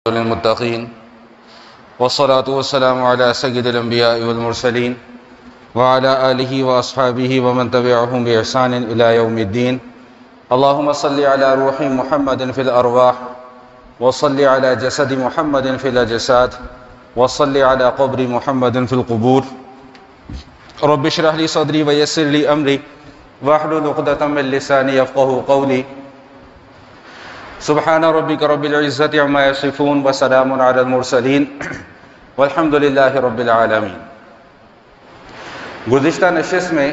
للمتقين والصلاة والسلام على سيد الأنبياء والمرسلين وعلى آله وأصحابه ومن تبعهم بإحسان إلى يوم الدين. اللهم صل على روح محمد في الأرواح وصل على جسد محمد في الأجساد وصل على قبر محمد في القبور. رب اشرح لي صدري ويسر لي أمري واحلل عقدة من لساني يفقهوا قولي. سبحان ربک رب العزت عما یصفون وسلام علی المرسلین والحمد للہ رب العالمین. گزشتہ نشست میں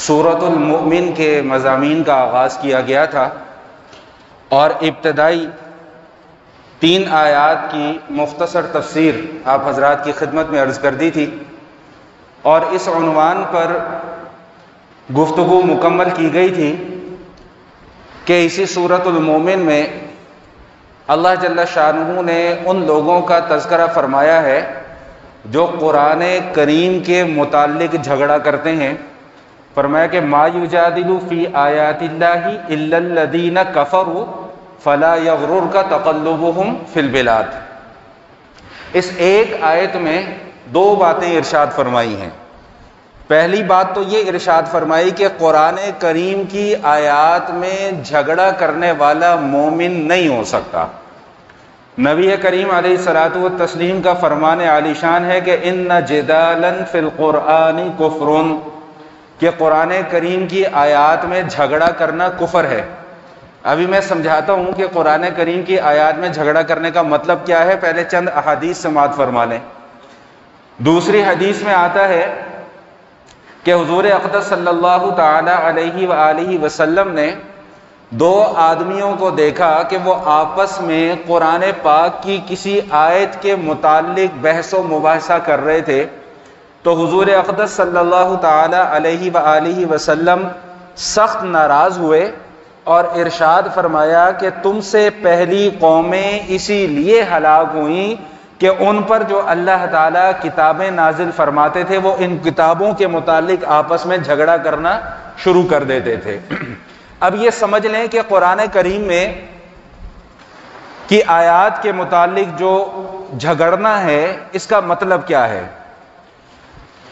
سورۃ المؤمن کے مضامین کا آغاز کیا گیا تھا اور ابتدائی 3 آیات کی مختصر تفسیر آپ حضرات کی خدمت میں عرض کر دی تھی اور اس عنوان پر گفتگو مکمل کی گئی تھی کہ اسی سورۃ المومن میں اللہ جل شانہ نے ان لوگوں کا تذکرہ فرمایا ہے جو قرآن کریم کے متعلق جھگڑا کرتے ہیں. فرمایا کہ ما یجادل فی آیات اللہ الا الذین کفروا فلا یغررک تقلبهم فی البلاد. اس ایک آیت میں 2 باتیں ارشاد فرمائی ہیں. پہلی بات تو یہ ارشاد فرمائی کہ قرآن کریم کی آیات میں جھگڑا کرنے والا مومن نہیں ہو سکتا. نبی کریم علیہ الصلوۃ والتسلیم کا فرمان عالی شان ہے کہ ان جدالا فی القرآن کفر، کہ قرآن کریم کی آیات میں جھگڑا کرنا کفر ہے. ابھی میں سمجھاتا ہوں کہ قرآن کریم کی آیات میں جھگڑا کرنے کا مطلب کیا ہے. پہلے چند احادیث سماعت فرما لیں. دوسری حدیث میں آتا ہے کہ حضور اقدس صلی اللہ تعالی علیہ وآلہ وسلم نے 2 آدمیوں کو دیکھا کہ وہ آپس میں قرآن پاک کی کسی آیت کے متعلق بحث و مباحثہ کر رہے تھے. تو حضور اقدس صلی اللہ تعالی علیہ وآلہ وسلم سخت ناراض ہوئے اور ارشاد فرمایا کہ تم سے پہلی قومیں اسی لیے ہلاک ہوئیں کہ ان پر جو اللہ تعالیٰ کتابیں نازل فرماتے تھے وہ ان کتابوں کے متعلق آپس میں جھگڑا کرنا شروع کر دیتے تھے. اب یہ سمجھ لیں کہ قرآن کریم میں کی آیات کے متعلق جو جھگڑنا ہے اس کا مطلب کیا ہے.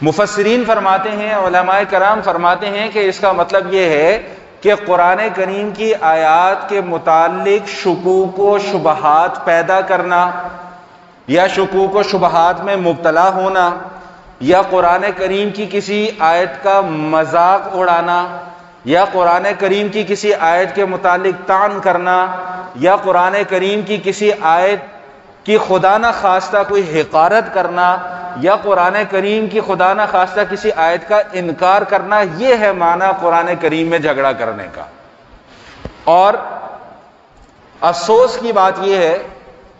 مفسرین فرماتے ہیں، علماء کرام فرماتے ہیں کہ اس کا مطلب یہ ہے کہ قرآن کریم کی آیات کے متعلق شکوک و شبہات پیدا کرنا یا شکوک و شبہات میں مبتلا ہونا یا قرآن کریم کی کسی آیت کا مذاق اڑانا یا قرآن کریم کی کسی آیت کے متعلق طعن کرنا یا قرآن کریم کی کسی آیت کی خدا نہ خواستہ کوئی حقارت کرنا یا قرآن کریم کی خدا نہ خواستہ کسی آیت کا انکار کرنا، یہ ہے معنی قرآن کریم میں جھگڑا کرنے کا. اور افسوس کی بات یہ ہے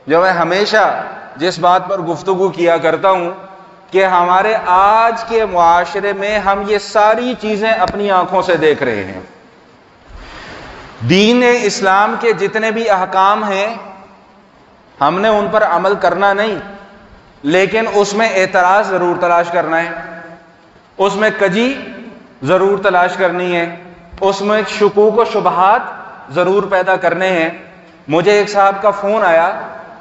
جو میں ہمیشہ جس بات پر گفتگو کیا کرتا ہوں کہ ہمارے آج کے معاشرے میں ہم یہ ساری چیزیں اپنی آنکھوں سے دیکھ رہے ہیں. دین اسلام کے جتنے بھی احکام ہیں ہم نے ان پر عمل کرنا نہیں، لیکن اس میں اعتراض ضرور تلاش کرنا ہے، اس میں کجی ضرور تلاش کرنی ہے، اس میں شکوک و شبہات ضرور پیدا کرنے ہیں. مجھے ایک صاحب کا فون آیا،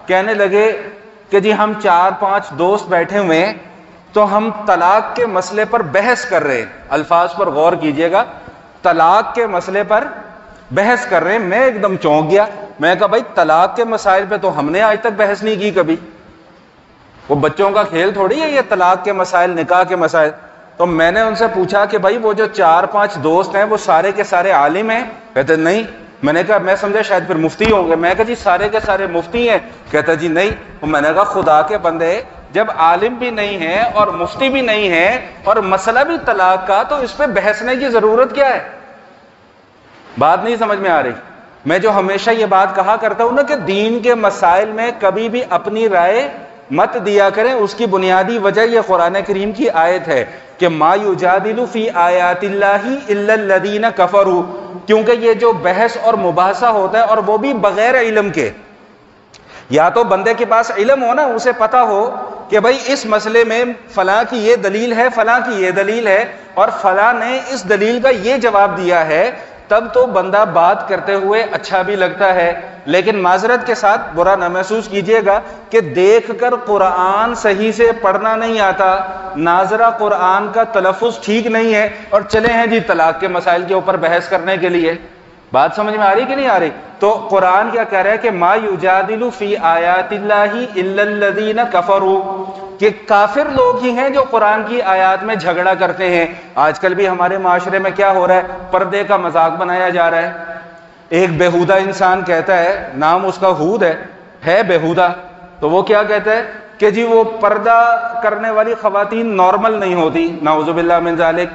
کہنے لگے کہ جی ہم 4-5 دوست بیٹھے ہوئے ہیں تو ہم طلاق کے مسئلے پر بحث کر رہے ہیں. الفاظ پر غور کیجئے گا، طلاق کے مسئلے پر بحث کر رہے ہیں. میں ایک دم چونک گیا. میں کہا بھائی طلاق کے مسائل پہ تو ہم نے آج تک بحث نہیں کی کبھی، وہ بچوں کا کھیل تھوڑی ہے یہ طلاق کے مسائل، نکاح کے مسائل. تو میں نے ان سے پوچھا کہ بھائی وہ جو 4-5 دوست ہیں وہ سارے کے سارے عالم ہیں؟ کہتے نہیں. میں نے کہا میں سمجھا شاید پھر مفتی ہوں گے. میں کہا جی سارے کے سارے مفتی ہیں؟ کہتا جی نہیں. میں نے کہا خدا کے بندے، جب عالم بھی نہیں ہے اور مفتی بھی نہیں ہے اور مسئلہ بھی طلاق کا، تو اس پہ بحثنے کی ضرورت کیا ہے؟ بات نہیں سمجھ میں آ رہی. میں جو ہمیشہ یہ بات کہا کرتا ہوں نا کہ دین کے مسائل میں کبھی بھی اپنی رائے مت دیا کریں. اس کی بنیادی وجہ یہ قرآن کریم کی آیت ہے کہ ما یجادل فی آیات اللہ الا الذین کفروا، کیونکہ یہ جو بحث اور مباحثہ ہوتا ہے اور وہ بھی بغیر علم کے، یا تو بندے کے پاس علم ہو نا، اسے پتا ہو کہ بھائی اس مسئلے میں فلاں کی یہ دلیل ہے، فلاں کی یہ دلیل ہے اور فلاں نے اس دلیل کا یہ جواب دیا ہے، تب تو بندہ بات کرتے ہوئے اچھا بھی لگتا ہے، لیکن معذرت کے ساتھ برا نہ محسوس کیجئے گا کہ دیکھ کر قرآن صحیح سے پڑھنا نہیں آتا، ناظرہ قرآن کا تلفظ ٹھیک نہیں ہے، اور چلے ہیں جی طلاق کے مسائل کے اوپر بحث کرنے کے لیے۔ بات سمجھ میں آ رہی کہ نہیں آ رہی؟ تو قرآن کیا کہہ رہا ہے کہ ما یجادل فی آیات اللہ الا الذین کفروا، کہ کافر لوگ ہی ہیں جو قرآن کی آیات میں جھگڑا کرتے ہیں۔ آج کل بھی ہمارے معاشرے میں کیا ہو رہا ہے؟ پردے کا مذاق بنایا جا رہا ہے۔ ایک بےہودہ انسان کہتا ہے، نام اس کا ہود ہے بےہودہ، تو وہ کیا کہتا ہے کہ جی وہ پردہ کرنے والی خواتین نارمل نہیں ہوتی، نعوذ باللہ من ذالک۔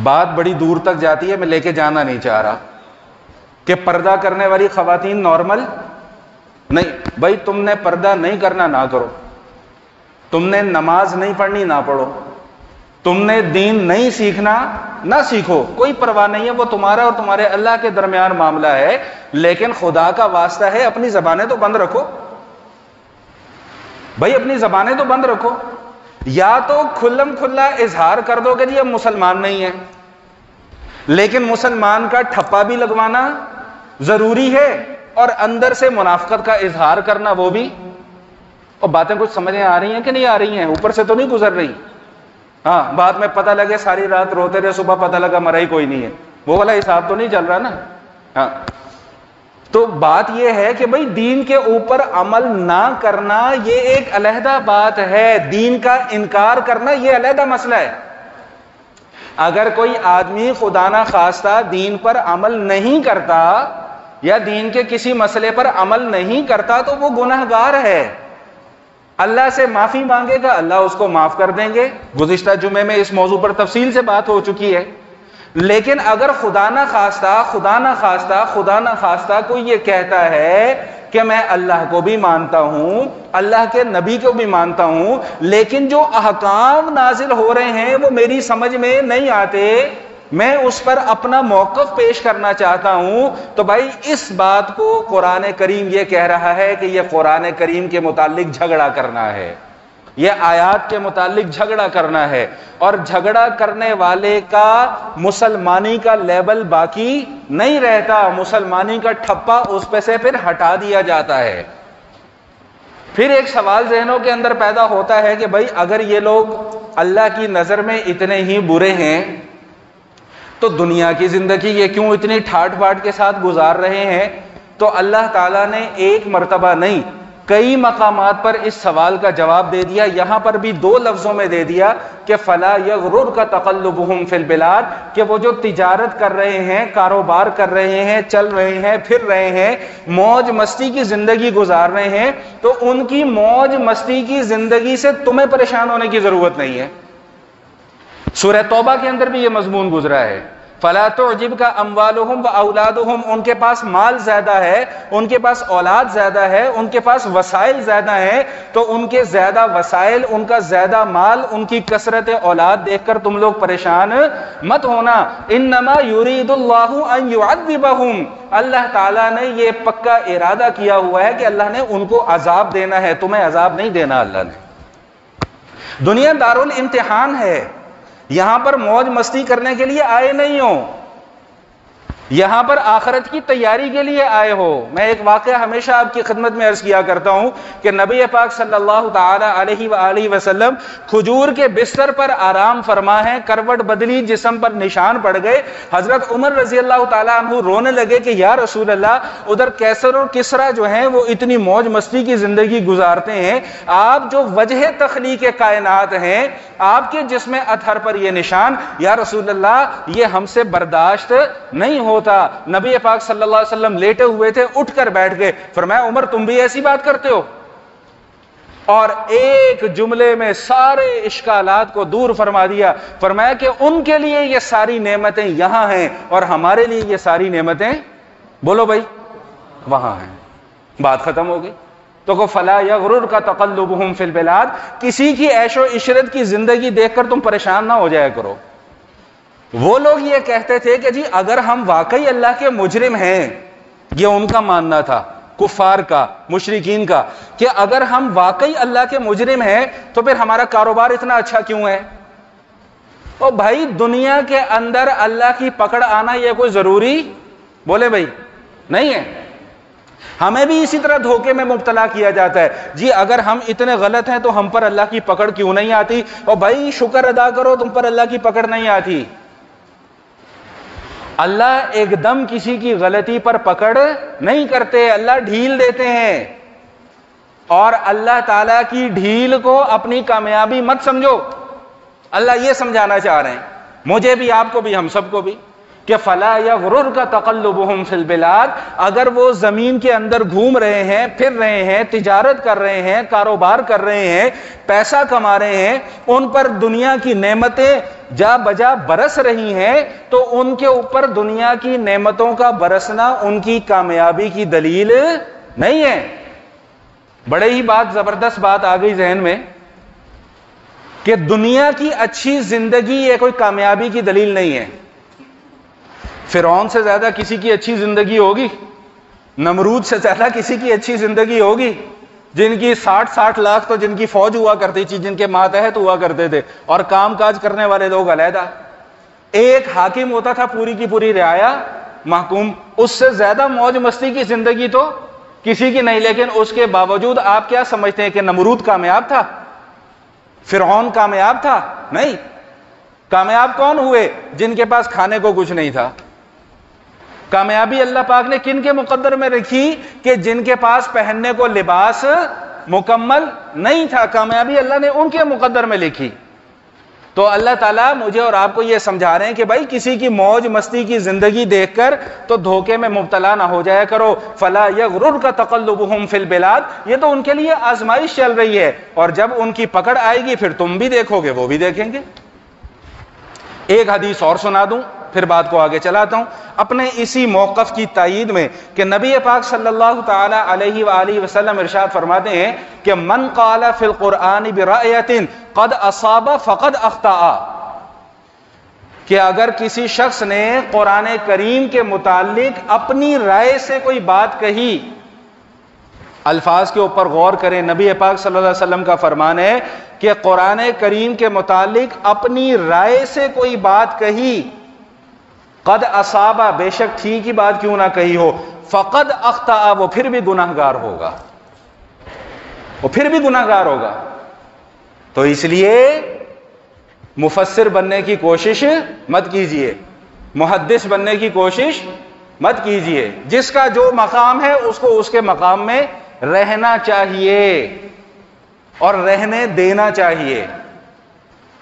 بات بڑی دور تک جاتی ہے، میں لے کے جانا نہیں چاہ رہا کہ پردہ کرنے والی خواتین نارمل نہیں۔ بھائی تم نے پردہ نہیں کرنا نہ کرو، تم نے نماز نہیں پڑھنی نہ پڑھو، تم نے دین نہیں سیکھنا نہ سیکھو، کوئی پرواہ نہیں ہے، وہ تمہارا اور تمہارے اللہ کے درمیان معاملہ ہے، لیکن خدا کا واسطہ ہے اپنی زبانیں تو بند رکھو۔ بھائی اپنی زبانیں تو بند رکھو، یا تو کھلم کھلا اظہار کر دو کہ جی اب مسلمان نہیں ہے، لیکن مسلمان کا ٹھپا بھی لگوانا ضروری ہے، اور اندر سے منافقت کا اظہار کرنا وہ بھی۔ اور باتیں کچھ سمجھ آ رہی ہیں کہ نہیں آ رہی ہیں؟ اوپر سے تو نہیں گزر رہی؟ ہاں، بعد میں پتہ لگے ساری رات روتے رہے، صبح پتہ لگا مرا ہی کوئی نہیں ہے، وہ والا حساب تو نہیں چل رہا نا۔ ہاں، تو بات یہ ہے کہ بھئی دین کے اوپر عمل نہ کرنا یہ ایک علیحدہ بات ہے، دین کا انکار کرنا یہ علیحدہ مسئلہ ہے۔ اگر کوئی آدمی خدا نہ خواستہ دین پر عمل نہیں کرتا یا دین کے کسی مسئلے پر عمل نہیں کرتا تو وہ گنہگار ہے، اللہ سے معافی مانگے گا، اللہ اس کو معاف کر دیں گے۔ گزشتہ جمعے میں اس موضوع پر تفصیل سے بات ہو چکی ہے۔ لیکن اگر خدا نہ خواستہ کوئی یہ کہتا ہے کہ میں اللہ کو بھی مانتا ہوں، اللہ کے نبی کو بھی مانتا ہوں، لیکن جو احکام نازل ہو رہے ہیں وہ میری سمجھ میں نہیں آتے، میں اس پر اپنا موقف پیش کرنا چاہتا ہوں، تو بھائی اس بات کو قرآن کریم یہ کہہ رہا ہے کہ یہ قرآن کریم کے متعلق جھگڑا کرنا ہے، یہ آیات کے متعلق جھگڑا کرنا ہے، اور جھگڑا کرنے والے کا مسلمانی کا لیبل باقی نہیں رہتا، مسلمانی کا ٹھپا اس پہ سے پھر ہٹا دیا جاتا ہے۔ پھر ایک سوال ذہنوں کے اندر پیدا ہوتا ہے کہ بھائی اگر یہ لوگ اللہ کی نظر میں اتنے ہی برے ہیں تو دنیا کی زندگی یہ کیوں اتنی ٹھاٹ باٹ کے ساتھ گزار رہے ہیں؟ تو اللہ تعالیٰ نے ایک مرتبہ نہیں کئی مقامات پر اس سوال کا جواب دے دیا، یہاں پر بھی دو لفظوں میں دے دیا کہ فَلَا يَغْرُرْكَ تَقَلُّبُهُمْ فِي الْبِلَادِ، کہ وہ جو تجارت کر رہے ہیں، کاروبار کر رہے ہیں، چل رہے ہیں، پھر رہے ہیں، موج مستی کی زندگی گزار رہے ہیں، تو ان کی موج مستی کی زندگی سے تمہیں پریشان ہونے کی ضرورت نہیں ہے۔ سورہ توبہ کے اندر بھی یہ مضمون گزرا ہے، فَلَا تُعْجِبْكَ أَمْوَالُهُمْ وَأَوْلَادُهُمْ، ان کے پاس مال زیادہ ہے، ان کے پاس اولاد زیادہ ہے، ان کے پاس وسائل زیادہ ہیں، تو ان کے زیادہ وسائل، ان کا زیادہ مال، ان کی کثرت اولاد دیکھ کر تم لوگ پریشان مت ہونا۔ انما یرید اللہ ان یعذبہم، اللہ تعالیٰ نے یہ پکا ارادہ کیا ہوا ہے کہ اللہ نے ان کو عذاب دینا ہے، تمہیں عذاب نہیں دینا۔ اللہ نے دنیا دارالامتحان ہے، یہاں پر موج مستی کرنے کے لیے آئے نہیں ہو، یہاں پر آخرت کی تیاری کے لیے آئے ہو۔ میں ایک واقعہ ہمیشہ آپ کی خدمت میں عرض کیا کرتا ہوں کہ نبی پاک صلی اللہ تعالی علیہ وآلہ وسلم کھجور کے بستر پر آرام فرما ہے، کروٹ بدلی، جسم پر نشان پڑ گئے، حضرت عمر رضی اللہ تعالیٰ عنہ رونے لگے کہ یا رسول اللہ، ادھر کیسر اور کسرا جو ہیں وہ اتنی موج مستی کی زندگی گزارتے ہیں، آپ جو وجہ تخلیق کائنات ہیں، آپ کے جسم اطہر پر یہ نشان، یا رسول اللہ یہ ہم سے برداشت نہیں ہوتا۔ نبی پاک صلی اللہ علیہ وسلم لیٹے ہوئے تھے، اٹھ کر بیٹھ گئے، فرمایا عمر تم بھی ایسی بات کرتے ہو؟ اور ایک جملے میں سارے اشکالات کو دور فرما دیا، فرمایا کہ ان کے لیے یہ ساری نعمتیں یہاں ہیں اور ہمارے لیے یہ ساری نعمتیں بولو بھائی وہاں ہیں۔ بات ختم ہو گئی۔ تو کو فلا یغررک تقلبہم فی البلاد، کسی کی عیش و عشرت کی زندگی دیکھ کر تم پریشان نہ ہو جایا کرو۔ وہ لوگ یہ کہتے تھے کہ جی اگر ہم واقعی اللہ کے مجرم ہیں، یہ ان کا ماننا تھا، کفار کا، مشرکین کا، کہ اگر ہم واقعی اللہ کے مجرم ہیں تو پھر ہمارا کاروبار اتنا اچھا کیوں ہے؟ او بھائی دنیا کے اندر اللہ کی پکڑ آنا یہ کوئی ضروری بولے بھائی نہیں ہے. ہمیں بھی اسی طرح دھوکے میں مبتلا کیا جاتا ہے. جی اگر ہم اتنے غلط ہیں تو ہم پر اللہ کی پکڑ کیوں نہیں آتی؟ اور بھائی شکر ادا کرو تم پر اللہ کی پکڑ نہیں آتی. اللہ ایک دم کسی کی غلطی پر پکڑ نہیں کرتے, اللہ ڈھیل دیتے ہیں. اور اللہ تعالیٰ کی ڈھیل کو اپنی کامیابی مت سمجھو. اللہ یہ سمجھانا چاہ رہے ہیں مجھے بھی, آپ کو بھی, ہم سب کو بھی, کہ فلا یغررک تقلبہم فی البلاد. اگر وہ زمین کے اندر گھوم رہے ہیں, پھر رہے ہیں, تجارت کر رہے ہیں, کاروبار کر رہے ہیں, پیسہ کما رہے ہیں, ان پر دنیا کی نعمتیں جا بجا برس رہی ہیں, تو ان کے اوپر دنیا کی نعمتوں کا برسنا ان کی کامیابی کی دلیل نہیں ہے. بڑے ہی زبردست بات آ گئی ذہن میں کہ دنیا کی اچھی زندگی یہ کوئی کامیابی کی دلیل نہیں ہے. فرعون سے زیادہ کسی کی اچھی زندگی ہوگی؟ نمرود سے زیادہ کسی کی اچھی زندگی ہوگی؟ جن کی 60 لاکھ تو جن کی فوج ہوا کرتی تھی, جن کے ماتحت ہوا کرتے تھے, اور کام کاج کرنے والے لوگ علیحدہ. ایک حاکم ہوتا تھا پوری کی پوری رعایا محکوم, اس سے زیادہ موج مستی کی زندگی تو کسی کی نہیں. لیکن اس کے باوجود آپ کیا سمجھتے ہیں کہ نمرود کامیاب تھا؟ فرعون کامیاب تھا؟ نہیں. کامیاب کون ہوئے؟ جن کے پاس کھانے کو کچھ نہیں تھا. کامیابی اللہ پاک نے کن کے مقدر میں رکھی؟ کہ جن کے پاس پہننے کو لباس مکمل نہیں تھا, کامیابی اللہ نے ان کے مقدر میں لکھی. تو اللہ تعالیٰ مجھے اور آپ کو یہ سمجھا رہے ہیں کہ بھائی کسی کی موج مستی کی زندگی دیکھ کر تو دھوکے میں مبتلا نہ ہو جایا کرو. فلا یغررک تقلبہم فی البلاد, یہ تو ان کے لیے آزمائش چل رہی ہے, اور جب ان کی پکڑ آئے گی پھر تم بھی دیکھو گے, وہ بھی دیکھیں گے. ایک حدیث اور سنا دوں پھر بات کو آگے چلاتا ہوں, اپنے اسی موقف کی تائید میں کہ نبی پاک صلی اللہ تعالی علیہ وآلہ وسلم ارشاد فرماتے ہیں کہ من قال فی القرآن برأیۃ قد اصاب فقد اخطأ, کہ اگر کسی شخص نے قرآن کریم کے متعلق اپنی رائے سے کوئی بات کہی, الفاظ کے اوپر غور کریں, نبی پاک صلی اللہ علیہ وسلم کا فرمان ہے کہ قرآن کریم کے متعلق اپنی رائے سے کوئی بات کہی, قد اصابہ, بے شک ٹھیک ہی بات کیوں نہ کہی ہو, فقد اخطأ, وہ پھر بھی گناہگار ہوگا, وہ پھر بھی گناہگار ہوگا. تو اس لیے مفسر بننے کی کوشش مت کیجئے, محدث بننے کی کوشش مت کیجئے. جس کا جو مقام ہے اس کو اس کے مقام میں رہنا چاہیے اور رہنے دینا چاہیے.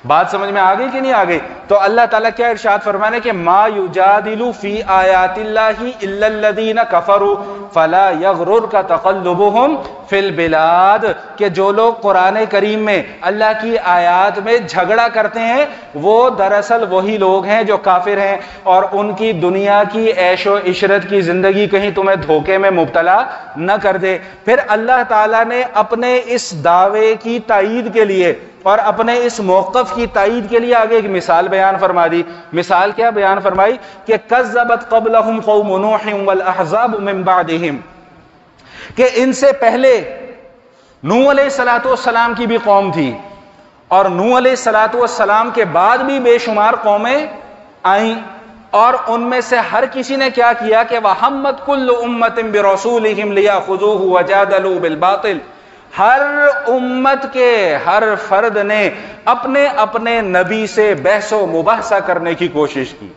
بات سمجھ میں آ گئی کہ نہیں آ گئی؟ تو اللہ تعالیٰ کیا ارشاد فرمانے کہ ما یجادل فی آیات اللہ الا الذین کفروا فلا یغررک تقلبہم فی البلاد, کہ جو لوگ قرآن کریم میں اللہ کی آیات میں جھگڑا کرتے ہیں وہ دراصل وہی لوگ ہیں جو کافر ہیں, اور ان کی دنیا کی عیش و عشرت کی زندگی کہیں تمہیں دھوکے میں مبتلا نہ کر دے. پھر اللہ تعالیٰ نے اپنے اس دعوے کی تائید کے لیے اور اپنے اس موقف کی تائید کے لیے آگے ایک مثال بیان فرما دی. مثال کیا بیان فرمائی کہ کذبت قبلہم قوم نوح والاحزاب من بعدہم, کہ ان سے پہلے نوح علیہ السلام کی بھی قوم تھی, اور نوح علیہ السلام کے بعد بھی بے شمار قومیں آئیں, اور ان میں سے ہر کسی نے کیا کیا کہ وَحَمَّتْ كُلُّ أُمَّةٍ بِرَسُولِهِمْ لِيَأْخُذُوهُ وَجَادَلُوا بِالْبَاطِلِ, ہر امت کے ہر فرد نے اپنے اپنے نبی سے بحث و مباحثہ کرنے کی کوشش کی,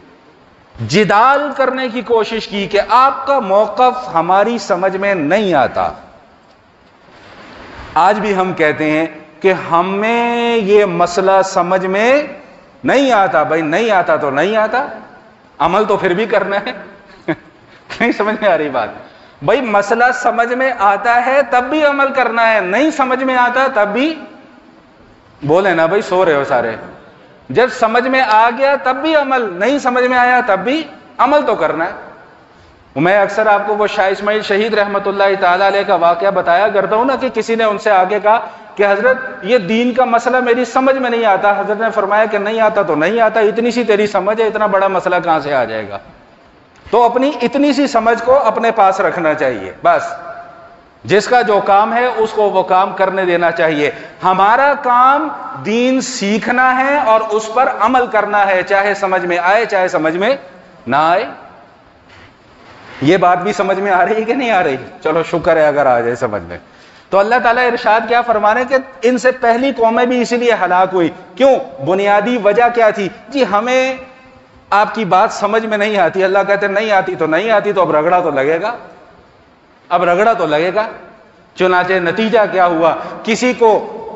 جدال کرنے کی کوشش کی کہ آپ کا موقف ہماری سمجھ میں نہیں آتا. آج بھی ہم کہتے ہیں کہ ہمیں یہ مسئلہ سمجھ میں نہیں آتا. بھائی نہیں آتا تو نہیں آتا, عمل تو پھر بھی کرنا ہے. نہیں سمجھ میں آ رہی بات؟ بھائی مسئلہ سمجھ میں آتا ہے تب بھی عمل کرنا ہے, نہیں سمجھ میں آتا تب بھی بولے نا بھائی سو رہے ہو سارے. جب سمجھ میں آ گیا تب بھی عمل, نہیں سمجھ میں آیا تب بھی عمل تو کرنا ہے. میں اکثر آپ کو وہ شاہ اسماعیل شہید رحمت اللہ تعالیٰ علیہ کا واقعہ بتایا کرتا ہوں نا, کہ کسی نے ان سے آگے کہا کہ حضرت یہ دین کا مسئلہ میری سمجھ میں نہیں آتا. حضرت نے فرمایا کہ نہیں آتا تو نہیں آتا, اتنی سی تیری سمجھ ہے, اتنا بڑا مسئلہ کہاں سے آ جائے گا. تو اپنی اتنی سی سمجھ کو اپنے پاس رکھنا چاہیے بس. جس کا جو کام ہے اس کو وہ کام کرنے دینا چاہیے. ہمارا کام دین سیکھنا ہے اور اس پر عمل کرنا ہے، چاہے سمجھ میں آئے چاہے سمجھ میں نہ آئے. یہ بات بھی سمجھ میں آ رہی ہے کہ نہیں آ رہی؟ چلو شکر ہے اگر آ جائے سمجھ میں. تو اللہ تعالیٰ ارشاد کیا فرما رہے ہیں کہ ان سے پہلی قومیں بھی اسی لیے ہلاک ہوئی. کیوں؟ بنیادی وجہ کیا تھی؟ جی ہمیں آپ کی بات سمجھ میں نہیں آتی. اللہ کہتے ہیں نہیں آتی تو نہیں آتی، تو اب رگڑا تو لگے گا، اب رگڑا تو لگے گا. چنانچہ نتیجہ کیا ہوا؟ کسی کو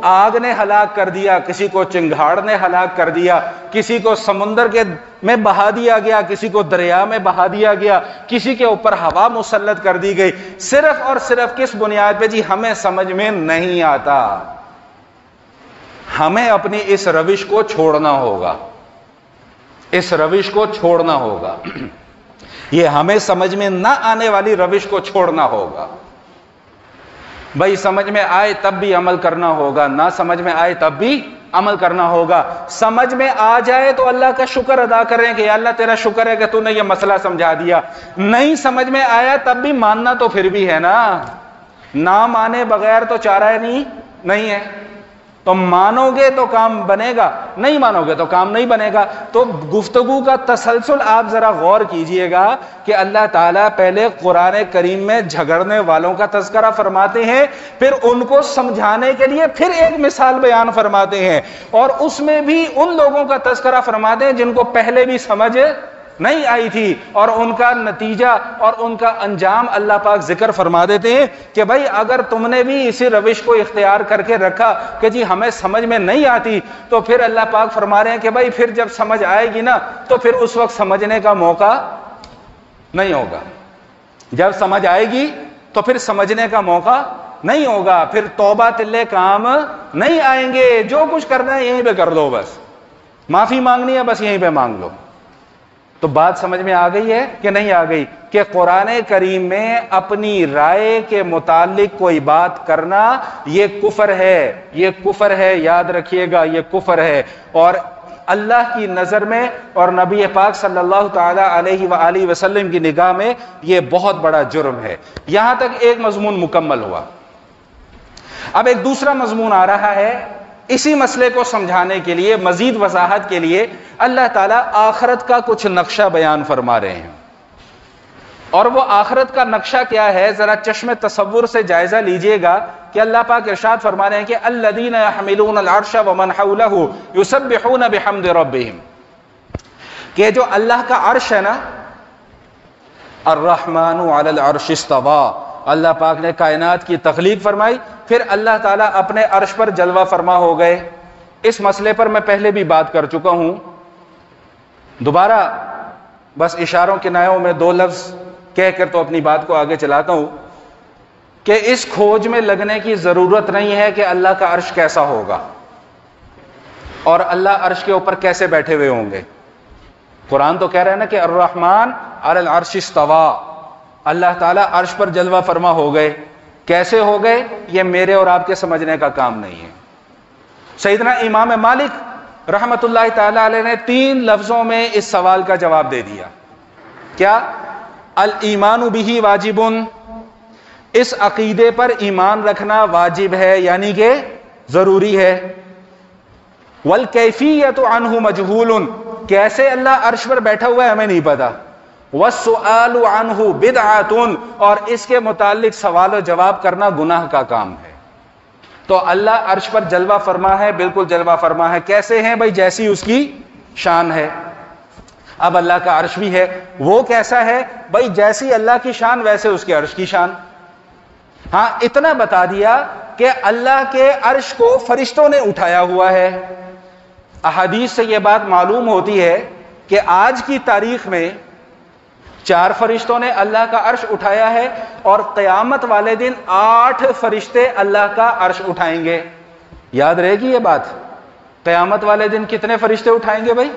آگ نے ہلاک کر دیا، کسی کو چنگھاڑ نے ہلاک کر دیا، کسی کو سمندر کے میں بہا دیا گیا، کسی کو دریا میں بہا دیا گیا، کسی کے اوپر ہوا مسلط کر دی گئی. صرف اور صرف کس بنیاد پہ؟ جی ہمیں سمجھ میں نہیں آتا. ہمیں اپنی اس روش کو چھوڑنا ہوگا، اس روش کو چھوڑنا ہوگا. یہ ہمیں سمجھ میں نہ آنے والی روش کو چھوڑنا ہوگا. بھائی سمجھ میں آئے تب بھی عمل کرنا ہوگا، نہ سمجھ میں آئے تب بھی عمل کرنا ہوگا. سمجھ میں آ جائے تو اللہ کا شکر ادا کریں کہ یا اللہ تیرا شکر ہے کہ تو نے یہ مسئلہ سمجھا دیا. نہیں سمجھ میں آیا تب بھی ماننا تو پھر بھی ہے نا. نہ مانے بغیر تو چارہ نہیں ہے. تو مانو گے تو کام بنے گا، نہیں مانو گے تو کام نہیں بنے گا. تو گفتگو کا تسلسل آپ ذرا غور کیجئے گا کہ اللہ تعالیٰ پہلے قرآن کریم میں جھگڑنے والوں کا تذکرہ فرماتے ہیں، پھر ان کو سمجھانے کے لیے پھر ایک مثال بیان فرماتے ہیں، اور اس میں بھی ان لوگوں کا تذکرہ فرماتے ہیں جن کو پہلے بھی سمجھ نہیں آئی تھی، اور ان کا نتیجہ اور ان کا انجام اللہ پاک ذکر فرما دیتے ہیں کہ بھائی اگر تم نے بھی اسی روش کو اختیار کر کے رکھا کہ جی ہمیں سمجھ میں نہیں آتی، تو پھر اللہ پاک فرما رہے ہیں کہ بھائی پھر جب سمجھ آئے گی نا تو پھر اس وقت سمجھنے کا موقع نہیں ہوگا. جب سمجھ آئے گی تو پھر سمجھنے کا موقع نہیں ہوگا. پھر توبہ تلے کام نہیں آئیں گے. جو کچھ کرنا ہے یہیں پہ کر دو، بس معافی مانگنی ہے بس یہیں پہ مانگ لو. تو بات سمجھ میں آ گئی ہے کہ نہیں آ گئی کہ قرآن کریم میں اپنی رائے کے متعلق کوئی بات کرنا یہ کفر ہے، یہ کفر ہے. یاد رکھیے گا یہ کفر ہے، اور اللہ کی نظر میں اور نبی پاک صلی اللہ تعالی علیہ وآلہ وسلم کی نگاہ میں یہ بہت بڑا جرم ہے. یہاں تک ایک مضمون مکمل ہوا. اب ایک دوسرا مضمون آ رہا ہے. اسی مسئلے کو سمجھانے کے لیے، مزید وضاحت کے لیے اللہ تعالیٰ آخرت کا کچھ نقشہ بیان فرما رہے ہیں. اور وہ آخرت کا نقشہ کیا ہے ذرا چشم تصور سے جائزہ لیجئے گا کہ اللہ پاک ارشاد فرما رہے ہیں کہ الذین یحملون العرش ومن حولہ یسبحون بحمد ربہم، کہ جو اللہ کا عرش ہے نا، الرحمن علی العرش استوى، اللہ پاک نے کائنات کی تخلیق فرمائی، پھر اللہ تعالیٰ اپنے عرش پر جلوہ فرما ہو گئے. اس مسئلے پر میں پہلے بھی بات کر چکا ہوں، دوبارہ بس اشاروں کنایوں میں دو لفظ کہہ کر تو اپنی بات کو آگے چلاتا ہوں کہ اس کھوج میں لگنے کی ضرورت نہیں ہے کہ اللہ کا عرش کیسا ہوگا اور اللہ عرش کے اوپر کیسے بیٹھے ہوئے ہوں گے. قرآن تو کہہ رہے ہیں نا کہ الرحمن علی العرش استوى، اللہ تعالیٰ عرش پر جلوہ فرما ہو گئے. کیسے ہو گئے یہ میرے اور آپ کے سمجھنے کا کام نہیں ہے. سیدنا امام مالک رحمت اللہ تعالی علیہ نے 3 لفظوں میں اس سوال کا جواب دے دیا. کیا؟ الایمان بہ واجب، اس عقیدے پر ایمان رکھنا واجب ہے یعنی کہ ضروری ہے. والکیفیۃ عنہ مجہول، کیسے اللہ عرش پر بیٹھا ہوا ہے ہمیں نہیں پتا. والسؤال عنہ بدعۃ، اور اس کے متعلق سوال و جواب کرنا گناہ کا کام ہے. تو اللہ عرش پر جلوہ فرما ہے، بالکل جلوہ فرما ہے. کیسے ہیں بھائی؟ جیسی اس کی شان ہے. اب اللہ کا عرش بھی ہے، وہ کیسا ہے بھائی؟ جیسی اللہ کی شان ویسے اس کے عرش کی شان. ہاں اتنا بتا دیا کہ اللہ کے عرش کو فرشتوں نے اٹھایا ہوا ہے. احادیث سے یہ بات معلوم ہوتی ہے کہ آج کی تاریخ میں 4 فرشتوں نے اللہ کا عرش اٹھایا ہے، اور قیامت والے دن 8 فرشتے اللہ کا عرش اٹھائیں گے. یاد رہے گی یہ بات؟ قیامت والے دن کتنے فرشتے اٹھائیں گے بھائی؟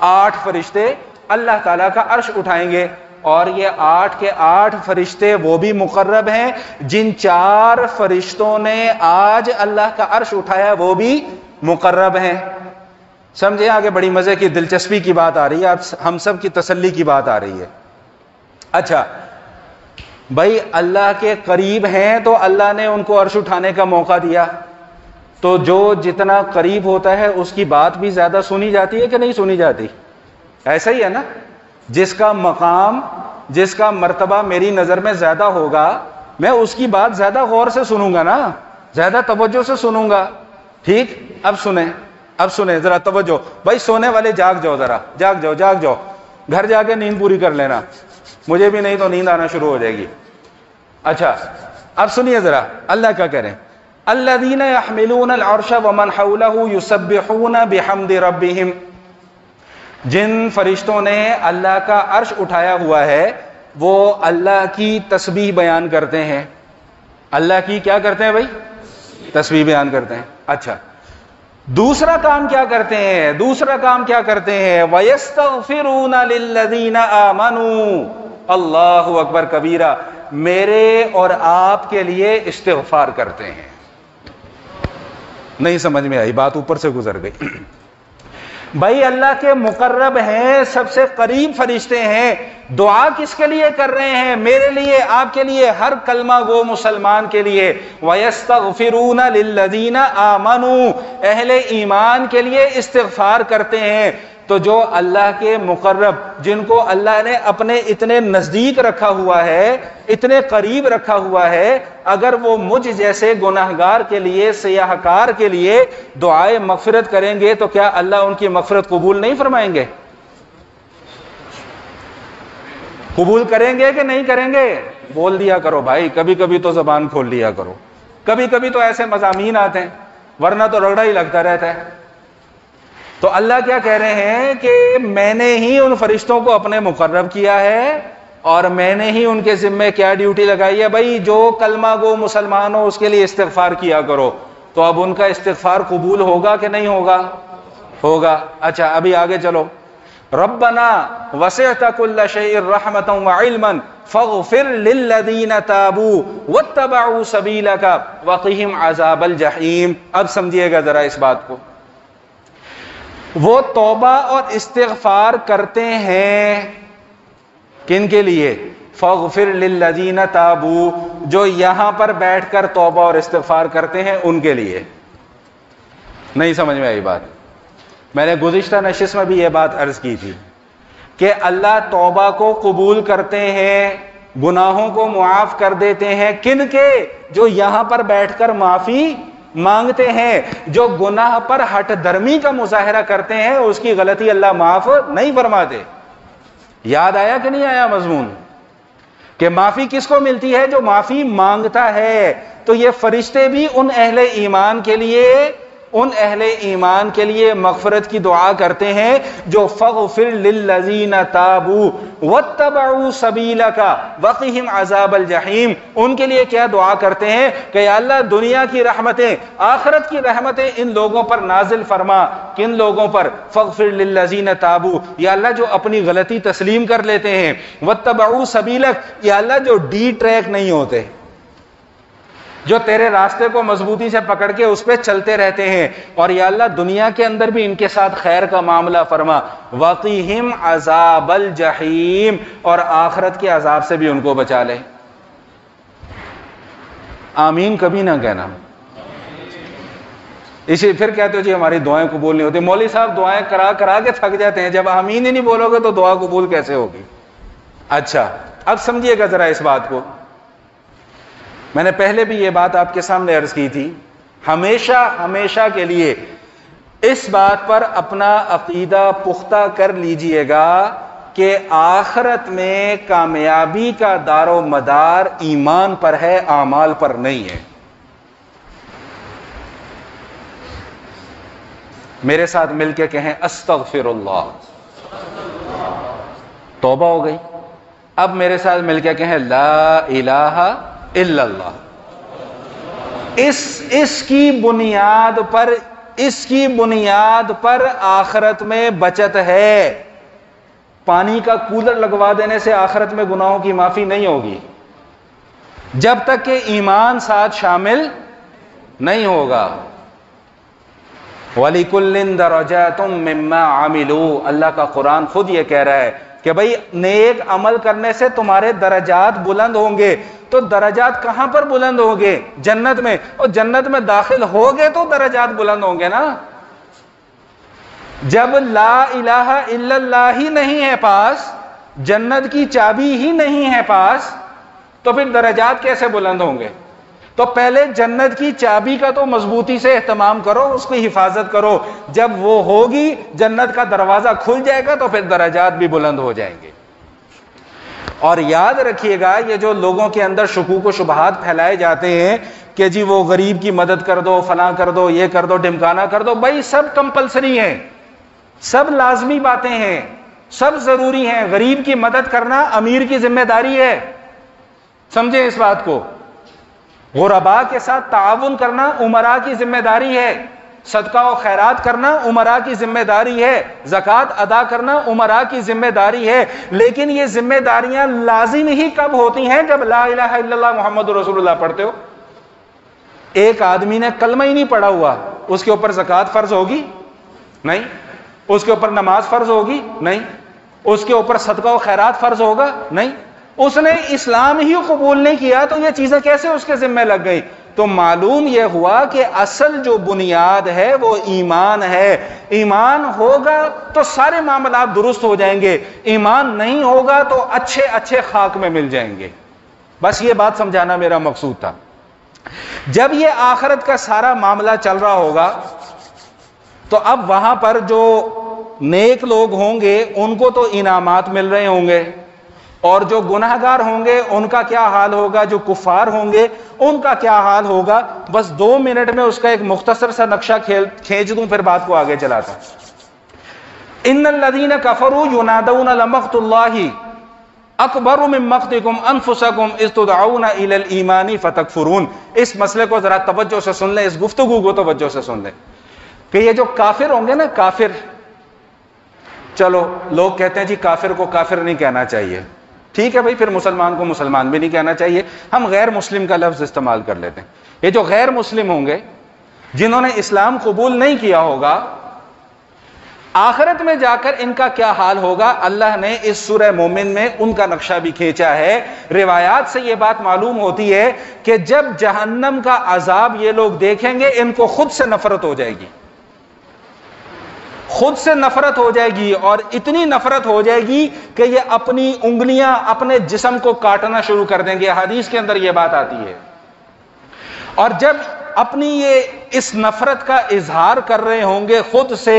8 فرشتے اللہ تعالیٰ کا عرش اٹھائیں گے. اور یہ 8 کے 8 فرشتے وہ بھی مقرب ہیں، جن 4 فرشتوں نے آج اللہ کا عرش اٹھایا وہ بھی مقرب ہیں. سمجھے؟ آگے بڑی مزے کی دلچسپی کی بات آ رہی ہے، ہم سب کی تسلی کی بات آ رہی ہے. اچھا، بھائی اللہ کے قریب ہیں تو اللہ نے ان کو عرش اٹھانے کا موقع دیا، تو جو جتنا قریب ہوتا ہے اس کی بات بھی زیادہ سنی جاتی ہے کہ نہیں سنی جاتی؟ ایسا ہی ہے نا، جس کا مقام، جس کا مرتبہ میری نظر میں زیادہ ہوگا، میں اس کی بات زیادہ غور سے سنوں گا نا، زیادہ توجہ سے سنوں گا. ٹھیک، اب سنیں ذرا توجہ. بھائی سونے والے جاگ جاؤ، ذرا جاگ جاؤ، گھر جا کے نیند پوری کر لینا، مجھے بھی نہیں تو نیند آنا شروع ہو جائے گی. اچھا اب سنیے ذرا اللہ کیا کہہ رہے ہیں. الذین یحملون العرش ومن حولہ یسبحون بحمد ربہم، جن فرشتوں نے اللہ کا عرش اٹھایا ہوا ہے وہ اللہ کی تسبیح بیان کرتے ہیں. اللہ کی کیا کرتے ہیں بھائی؟ تسبیح بیان کرتے ہیں. اچھا دوسرا کام کیا کرتے ہیں؟ وَيَسْتَغْفِرُونَ لِلَّذِينَ آمَنُوا، اللہ اکبر کبیرہ، میرے اور آپ کے لیے استغفار کرتے ہیں. نہیں سمجھ میں آئی بات؟ اوپر سے گزر گئی. بھائی اللہ کے مقرب ہیں، سب سے قریب فرشتے ہیں، دعا کس کے لیے کر رہے ہیں؟ میرے لیے، آپ کے لیے، ہر کلمہ گو مسلمان کے لیے. وَيَسْتَغْفِرُونَ لِلَّذِينَ آمَنُوا، اہل ایمان کے لیے استغفار کرتے ہیں. تو جو اللہ کے مقرب، جن کو اللہ نے اپنے اتنے نزدیک رکھا ہوا ہے، اتنے قریب رکھا ہوا ہے، اگر وہ مجھ جیسے گناہگار کے لیے، سیاہ کار کے لیے دعائے مغفرت کریں گے تو کیا اللہ ان کی مغفرت قبول نہیں فرمائیں گے؟ قبول کریں گے کہ نہیں کریں گے؟ بول دیا کرو بھائی، کبھی کبھی تو زبان کھول لیا کرو. کبھی کبھی تو ایسے مضامین آتے ہیں، ورنہ تو رگڑا ہی لگتا رہتا ہے. تو اللہ کیا کہہ رہے ہیں کہ میں نے ہی ان فرشتوں کو اپنے مقرب کیا ہے، اور میں نے ہی ان کے ذمے کیا ڈیوٹی لگائی ہے؟ بھائی جو کلمہ گو مسلمان ہو اس کے لیے استغفار کیا کرو. تو اب ان کا استغفار قبول ہوگا کہ نہیں ہوگا؟ ہوگا. اچھا ابھی آگے چلو. ربنا وسعت كل شيء رحمة وعلما فاغفر للذين تابوا واتبعوا سبيلك وقهم عذاب الجحيم. اب سمجھیے گا ذرا اس بات کو. وہ توبہ اور استغفار کرتے ہیں کن کے لیے؟ فاغفر للذین تابوا، جو یہاں پر بیٹھ کر توبہ اور استغفار کرتے ہیں ان کے لیے. نہیں سمجھ میں آئی بات؟ میں نے گزشتہ نشست میں بھی یہ بات عرض کی تھی کہ اللہ توبہ کو قبول کرتے ہیں، گناہوں کو معاف کر دیتے ہیں. کن کے؟ جو یہاں پر بیٹھ کر معافی مانگتے ہیں. جو گناہ پر ہٹ درمی کا مظاہرہ کرتے ہیں اس کی غلطی اللہ معاف نہیں فرماتے. یاد آیا کہ نہیں آیا مضمون؟ کہ معافی کس کو ملتی ہے؟ جو معافی مانگتا ہے. تو یہ فرشتے بھی ان اہل ایمان کے لیے مغفرت کی دعا کرتے ہیں جو فاغفر للذین تابوا واتبعوا سبیلک وقہم عذاب الجحیم. ان کے لیے کیا دعا کرتے ہیں کہ یا اللہ دنیا کی رحمتیں، آخرت کی رحمتیں ان لوگوں پر نازل فرما. کن لوگوں پر؟ فاغفر للذین تابوا، یا اللہ جو اپنی غلطی تسلیم کر لیتے ہیں. واتبعوا سبیلک، یا اللہ جو ڈی ٹریک نہیں ہوتے، جو تیرے راستے کو مضبوطی سے پکڑ کے اس پہ چلتے رہتے ہیں. اور یا اللہ دنیا کے اندر بھی ان کے ساتھ خیر کا معاملہ فرما. وقیہم عذاب الجحیم، اور آخرت کے عذاب سے بھی ان کو بچا لے. آمین کبھی نہ کہنا. اسی پھر کہتے ہو جی ہماری دعائیں قبول نہیں ہوتی. مولوی صاحب دعائیں کرا کے تھک جاتے ہیں، جب آمین ہی نہیں بولو گے تو دعا قبول کیسے ہوگی؟ اچھا اب سمجھیے گا ذرا اس بات کو. میں نے پہلے بھی یہ بات آپ کے سامنے عرض کی تھی، ہمیشہ کے لیے اس بات پر اپنا عقیدہ پختہ کر لیجئے گا کہ آخرت میں کامیابی کا دار و مدار ایمان پر ہے، اعمال پر نہیں ہے. میرے ساتھ مل کے کہیں استغفر اللہ. توبہ ہو گئی. اب میرے ساتھ مل کے کہیں لا الہ الا اللہ. اس کی بنیاد پر آخرت میں بچت ہے. پانی کا کولر لگوا دینے سے آخرت میں گناہوں کی معافی نہیں ہوگی جب تک کہ ایمان ساتھ شامل نہیں ہوگا. وَلِكُلٍّ دَرَجَاتٌ مِّمَّا عَمِلُوا، اللہ کا قرآن خود یہ کہہ رہا ہے کہ بھئی نیک عمل کرنے سے تمہارے درجات بلند ہوں گے. تو درجات کہاں پر بلند ہوں گے؟ جنت میں. اور جنت میں داخل ہوگے تو درجات بلند ہوں گے نا. جب لا الہ الا اللہ ہی نہیں ہے پاس، جنت کی چابی ہی نہیں ہے پاس، تو پھر درجات کیسے بلند ہوں گے؟ تو پہلے جنت کی چابی کا تو مضبوطی سے اہتمام کرو، اس کی حفاظت کرو. جب وہ ہوگی، جنت کا دروازہ کھل جائے گا تو پھر درجات بھی بلند ہو جائیں گے. اور یاد رکھیے گا، یہ جو لوگوں کے اندر شکوک و شبہات پھیلائے جاتے ہیں کہ جی وہ غریب کی مدد کر دو، فلاں کر دو، یہ کر دو، ڈھمکانا کر دو، بھائی سب کمپلسری ہیں، سب لازمی باتیں ہیں، سب ضروری ہیں. غریب کی مدد کرنا امیر کی ذمہ داری ہے، سمجھیں اس بات کو. غرباء کے ساتھ تعاون کرنا امراء کی ذمہ داری ہے. صدقہ و خیرات کرنا امراء کی ذمہ داری ہے. زکوٰۃ ادا کرنا امراء کی ذمہ داری ہے. لیکن یہ ذمہ داریاں لازم ہی کب ہوتی ہیں؟ جب لا الہ الا اللہ محمد رسول اللہ پڑھتے ہو. ایک آدمی نے کلمہ ہی نہیں پڑھا ہوا، اس کے اوپر زکوٰۃ فرض ہوگی؟ نہیں. اس کے اوپر نماز فرض ہوگی؟ نہیں. اس کے اوپر صدقہ و خیرات فرض ہوگا؟ نہیں. اس نے اسلام ہی قبول نہیں کیا تو یہ چیزیں کیسے اس کے ذمہ لگ گئی؟ تو معلوم یہ ہوا کہ اصل جو بنیاد ہے وہ ایمان ہے. ایمان ہوگا تو سارے معاملات درست ہو جائیں گے، ایمان نہیں ہوگا تو اچھے اچھے خاک میں مل جائیں گے. بس یہ بات سمجھانا میرا مقصود تھا. جب یہ آخرت کا سارا معاملہ چل رہا ہوگا تو اب وہاں پر جو نیک لوگ ہوں گے ان کو تو انعامات مل رہے ہوں گے، اور جو گناہگار ہوں گے ان کا کیا حال ہوگا، جو کفار ہوں گے ان کا کیا حال ہوگا. بس 2 منٹ میں اس کا ایک مختصر سا نقشہ کھینچ دوں، پھر بات کو آگے چلاتا ہوں. ان الذین کفروا ینادون لمقت اللہ اکبر من مقتکم انفسکم اذ تدعون الی الایمان فتکفرون. اس مسئلے کو ذرا توجہ سے سن لیں، اس گفتگو کو توجہ سے سن لیں کہ یہ جو کافر ہوں گے نا، کافر، چلو لوگ کہتے ہیں جی کافر کو کافر نہیں کہنا چاہیے، ٹھیک ہے بھائی، پھر مسلمان کو مسلمان بھی نہیں کہنا چاہیے، ہم غیر مسلم کا لفظ استعمال کر لیتے ہیں. یہ جو غیر مسلم ہوں گے جنہوں نے اسلام قبول نہیں کیا ہوگا، آخرت میں جا کر ان کا کیا حال ہوگا؟ اللہ نے اس سورہ مومن میں ان کا نقشہ بھی کھینچا ہے. روایات سے یہ بات معلوم ہوتی ہے کہ جب جہنم کا عذاب یہ لوگ دیکھیں گے ان کو خود سے نفرت ہو جائے گی، خود سے نفرت ہو جائے گی، اور اتنی نفرت ہو جائے گی کہ یہ اپنی انگلیاں اپنے جسم کو کاٹنا شروع کر دیں گے. حدیث کے اندر یہ بات آتی ہے. اور جب اپنی یہ اس نفرت کا اظہار کر رہے ہوں گے خود سے،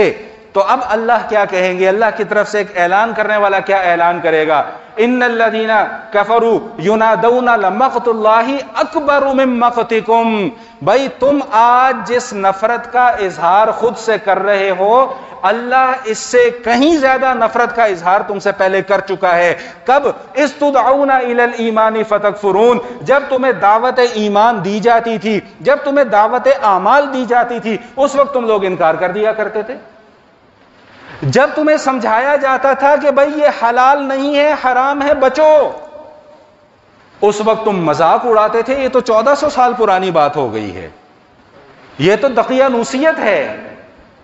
تو اب اللہ کیا کہیں گے؟ اللہ کی طرف سے ایک اعلان کرنے والا کیا اعلان کرے گا؟ ان الذین کفروا ینادون لمقت اللہ اکبر من مقتکم. بھائی تم آج جس نفرت کا اظہار خود سے کر رہے ہو، اللہ اس سے کہیں زیادہ نفرت کا اظہار تم سے پہلے کر چکا ہے. کب؟ اذ تدعون الی الایمان فتکفرون. جب تمہیں دعوت ایمان دی جاتی تھی، جب تمہیں دعوت اعمال دی جاتی تھی، اس وقت تم لوگ انکار کر دیا کرتے تھے. جب تمہیں سمجھایا جاتا تھا کہ بھائی یہ حلال نہیں ہے، حرام ہے، بچو، اس وقت تم مذاق اڑاتے تھے. یہ تو 1400 سال پرانی بات ہو گئی ہے، یہ تو دقیانوسیت ہے،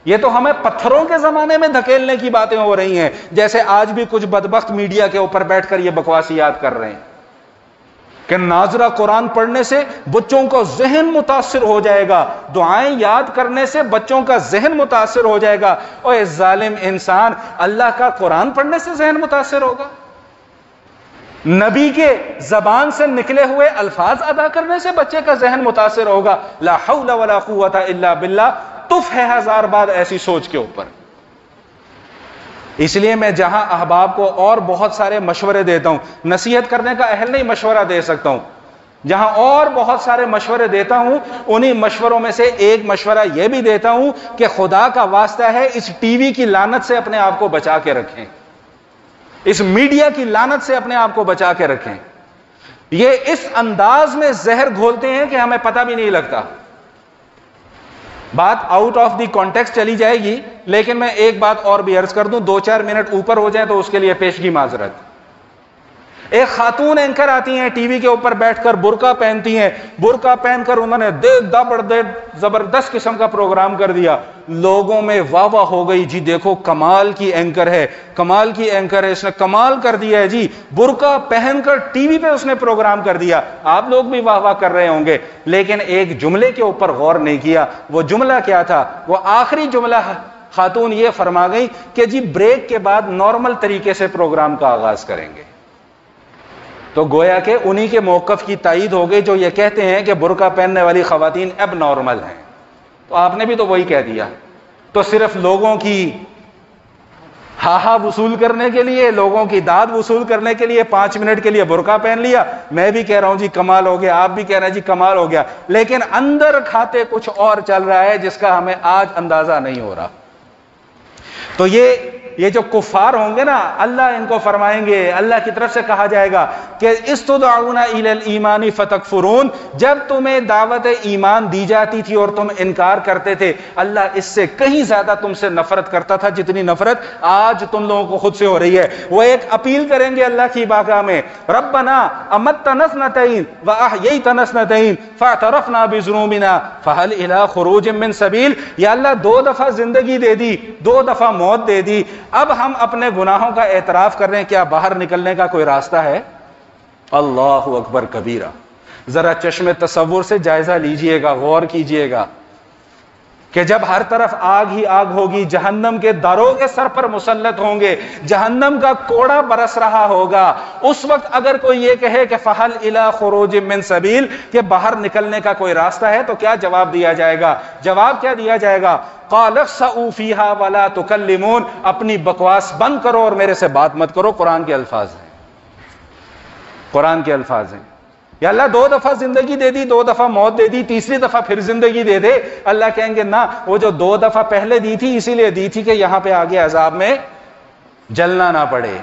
یہ تو ہمیں پتھروں کے زمانے میں دھکیلنے کی باتیں ہو رہی ہیں، جیسے آج بھی کچھ بدبخت میڈیا کے اوپر بیٹھ کر یہ بکواسیات کر رہے ہیں کہ ناظرہ قرآن پڑھنے سے بچوں کا ذہن متاثر ہو جائے گا، دعائیں یاد کرنے سے بچوں کا ذہن متاثر ہو جائے گا. اوہ ظالم انسان، اللہ کا قرآن پڑھنے سے ذہن متاثر ہوگا؟ نبی کے زبان سے نکلے ہوئے الفاظ ادا کرنے سے بچے کا ذہن متاثر ہوگا؟ لا حول ولا قوت الا باللہ. تف ہے 1000 بار ایسی سوچ کے اوپر. اس لیے میں جہاں احباب کو اور بہت سارے مشورے دیتا ہوں، نصیحت کرنے کا اہل نہیں مشورہ دے سکتا ہوں، جہاں اور بہت سارے مشورے دیتا ہوں، انہی مشوروں میں سے ایک مشورہ یہ بھی دیتا ہوں کہ خدا کا واسطہ ہے اس ٹی وی کی لعنت سے اپنے آپ کو بچا کے رکھیں، اس میڈیا کی لعنت سے اپنے آپ کو بچا کے رکھیں. یہ اس انداز میں زہر گھولتے ہیں کہ ہمیں پتہ بھی نہیں لگتا. بات آؤٹ آف دی کانٹیکسٹ چلی جائے گی، لیکن میں ایک بات اور بھی عرض کر دوں، 2-4 منٹ اوپر ہو جائیں تو اس کے لیے پیشگی معذرت. ایک خاتون اینکر آتی ہیں ٹی وی کے اوپر بیٹھ کر برقع پہنتی ہیں, برقع پہن کر انہوں نے زبردست قسم کا پروگرام کر دیا, لوگوں میں واہ واہ ہو گئی, جی دیکھو کمال کی اینکر ہے, کمال کی اینکر ہے, اس نے کمال کر دیا ہے جی, برقع پہن کر ٹی وی پہ اس نے پروگرام کر دیا. آپ لوگ بھی واہ واہ کر رہے ہوں گے, لیکن ایک جملے کے اوپر غور نہیں کیا. وہ جملہ کیا تھا؟ وہ آخری جملہ خاتون یہ فرما گئی کہ جی بریک کے بعد نارمل طریقے سے پروگرام کا آغاز کریں گے. تو گویا کہ انہی کے موقف کی تائید ہو گئی جو یہ کہتے ہیں کہ برقع پہننے والی خواتین اب نارمل ہیں. تو آپ نے بھی تو وہی کہہ دیا. تو صرف لوگوں کی ہاہا وصول کرنے کے لیے, لوگوں کی داد وصول کرنے کے لیے 5 منٹ کے لیے برقع پہن لیا. میں بھی کہہ رہا ہوں جی کمال ہو گیا, آپ بھی کہہ رہے ہیں جی کمال ہو گیا, لیکن اندر کھاتے کچھ اور چل رہا ہے جس کا ہمیں آج اندازہ نہیں ہو رہا. تو یہ جو کفار ہوں گے نا, اللہ ان کو فرمائیں گے, اللہ کی طرف سے کہا جائے گا کہ استدعون الی الایمان فتکفرون, جب تمہیں دعوت ایمان دی جاتی تھی اور تم انکار کرتے تھے, اللہ اس سے کہیں زیادہ تم سے نفرت کرتا تھا جتنی نفرت آج تم لوگوں کو خود سے ہو رہی ہے. وہ ایک اپیل کریں گے اللہ کی بارگاہ میں, ربنا امتنا اثنتین واحییتنا اثنتین فاعترفنا بذنوبنا فهل الی خروج من سبیل. یا اللہ 2 دفعہ زندگی دے دی, 2 دفعہ موت دے دی, اب ہم اپنے گناہوں کا اعتراف کر رہے ہیں, کیا باہر نکلنے کا کوئی راستہ ہے؟ اللہ اکبر کبیرہ. ذرا چشم تصور سے جائزہ لیجئے گا, غور کیجئے گا کہ جب ہر طرف آگ ہی آگ ہوگی, جہنم کے داروغے سر پر مسلط ہوں گے, جہنم کا کوڑا برس رہا ہوگا, اس وقت اگر کوئی یہ کہے کہ فہل الی خروج من سبیل, کہ باہر نکلنے کا کوئی راستہ ہے, تو کیا جواب دیا جائے گا؟ جواب کیا دیا جائے گا؟ قال اخسؤوا فیہا ولا تکلمون, اپنی بکواس بند کرو اور میرے سے بات مت کرو. قرآن کے الفاظ ہیں, قرآن کے الفاظ ہیں. یا اللہ 2 دفعہ زندگی دے دی, 2 دفعہ موت دے دی, تیسری دفعہ پھر زندگی دے دے. اللہ کہیں گے نہ, وہ جو 2 دفعہ پہلے دی تھی اسی لیے دی تھی کہ یہاں پہ آگے عذاب میں جلنا نہ پڑے.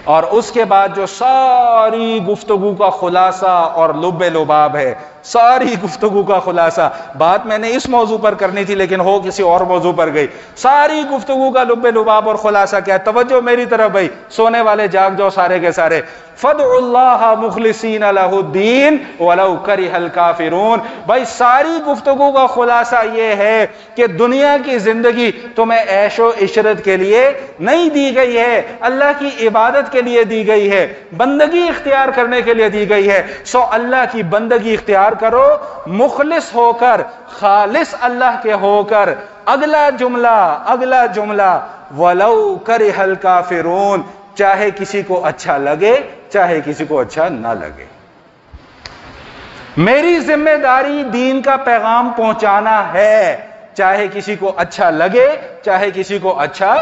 اور اس کے بعد جو ساری گفتگو کا خلاصہ اور لب لباب ہے, ساری گفتگو کا خلاصہ, بات میں نے اس موضوع پر کرنی تھی لیکن ہو کسی اور موضوع پر گئی, ساری گفتگو کا لب لباب اور خلاصہ کیا ہے؟ توجہ میری طرف بھائی, سونے والے جاگ جاؤ سارے کے سارے. فادعوا اللہ مخلصین لہ الدین ولو کرہ الکافرون. بھائی ساری گفتگو کا خلاصہ یہ ہے کہ دنیا کی زندگی تمہیں عیش و عشرت کے لیے نہیں دی گئی ہے, اللہ کی عبادت کے لیے دی گئی ہے, بندگی اختیار کرنے کے لیے دی گئی ہے. سو اللہ کی بندگی اختیار کرو مخلص ہو کر, خالص اللہ کے ہو کر. اگلا جملہ ولو کرہ الکافرون, چاہے کسی کو اچھا لگے چاہے کسی کو اچھا نہ لگے. میری ذمہ داری دین کا پیغام پہنچانا ہے, چاہے کسی کو اچھا لگے چاہے کسی کو اچھا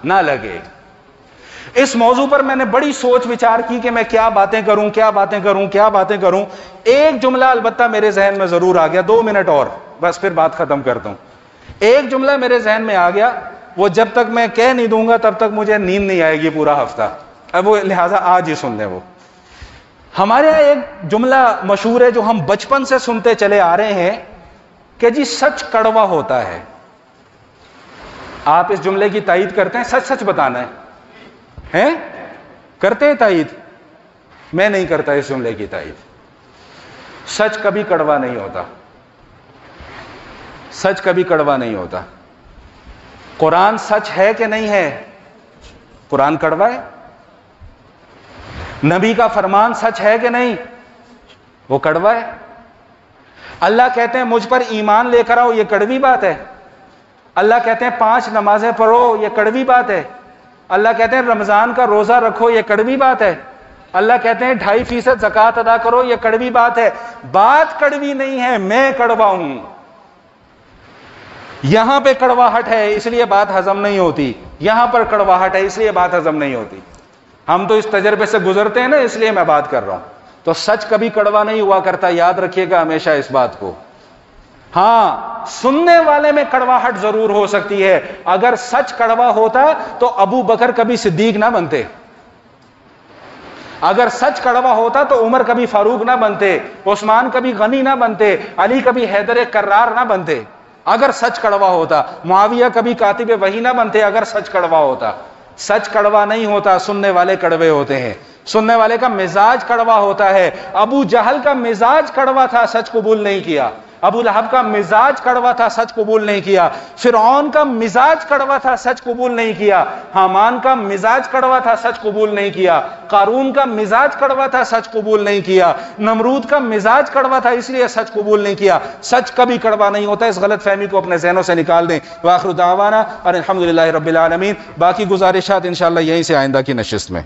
نہ لگے. اس موضوع پر میں نے بڑی سوچ وچار کی کہ میں کیا باتیں کروں. ایک جملہ البتہ میرے ذہن میں ضرور آ گیا, 2 منٹ اور بس پھر بات ختم کرتا ہوں. ایک جملہ میرے ذہن میں آ گیا, وہ جب تک میں کہہ نہیں دوں گا تب تک مجھے نیند نہیں آئے گی پورا ہفتہ, اب وہ لہٰذا آج ہی سن لیں. وہ ہمارے یہاں ایک جملہ مشہور ہے جو ہم بچپن سے سنتے چلے آ رہے ہیں کہ جی سچ کڑوا ہوتا ہے. آپ اس جملے کی تائید کرتے ہیں؟ سچ بتانا ہے, کرتے ہیں تائید؟ میں نہیں کرتا اس جملے کی تائید. سچ کبھی کڑوا نہیں ہوتا, سچ کبھی کڑوا نہیں ہوتا. قرآن سچ ہے کہ نہیں ہے؟ قرآن کڑوا ہے. نبی کا فرمان سچ ہے کہ نہیں؟ وہ کڑوا ہے. اللہ کہتے ہیں مجھ پر ایمان لے کر آؤ, یہ کڑوی بات ہے. اللہ کہتے ہیں 5 نمازیں پڑھو, یہ کڑوی بات ہے. اللہ کہتے ہیں رمضان کا روزہ رکھو, یہ کڑوی بات ہے. اللہ کہتے ہیں 2.5% زکوٰۃ ادا کرو, یہ کڑوی بات ہے. بات کڑوی نہیں ہے, میں کڑوا ہوں. یہاں پہ کڑواہٹ ہے اس لیے بات ہضم نہیں ہوتی, یہاں پر کڑواہٹ ہے اس لیے بات ہضم نہیں ہوتی. ہم تو اس تجربے سے گزرتے ہیں نا, اس لیے میں بات کر رہا ہوں. تو سچ کبھی کڑوا نہیں ہوا کرتا, یاد رکھیے گا ہمیشہ اس بات کو. ہاں سننے والے میں کڑواہٹ ضرور ہو سکتی ہے. اگر سچ کڑوا ہوتا تو ابو بکر کبھی صدیق نہ بنتے, اگر سچ کڑوا ہوتا تو عمر کبھی فاروق نہ بنتے, عثمان کبھی غنی نہ بنتے, علی کبھی حیدر کرار نہ بنتے. اگر سچ کڑوا ہوتا, معاویہ کبھی کاتب وحی نہ بنتے اگر سچ کڑوا ہوتا. سچ کڑوا نہیں ہوتا, سننے والے کڑوے ہوتے ہیں. سننے والے کا مزاج کڑوا ہوتا ہے. ابو جہل کا مزاج کڑوا تھا، سچ قبول نہیں کیا. ابو لہب کا مزاج کڑوا تھا، سچ قبول نہیں کیا. فرعون کا مزاج کڑوا تھا، سچ قبول نہیں کیا. حامان کا مزاج کڑوا تھا، سچ قبول نہیں کیا. قارون کا مزاج کڑوا تھا، سچ قبول نہیں کیا. نمرود کا مزاج کڑوا تھا، اس لیے سچ قبول نہیں کیا. سچ کبھی کڑوا نہیں ہوتا. اس غلط فہمی کو اپنے ذہنوں سے نکال دیں. وآخر دعوانا اور الحمدللہ رب العالمین. باقی گزارشات انشاءاللہ یہیں سے آئندہ کی نشست میں.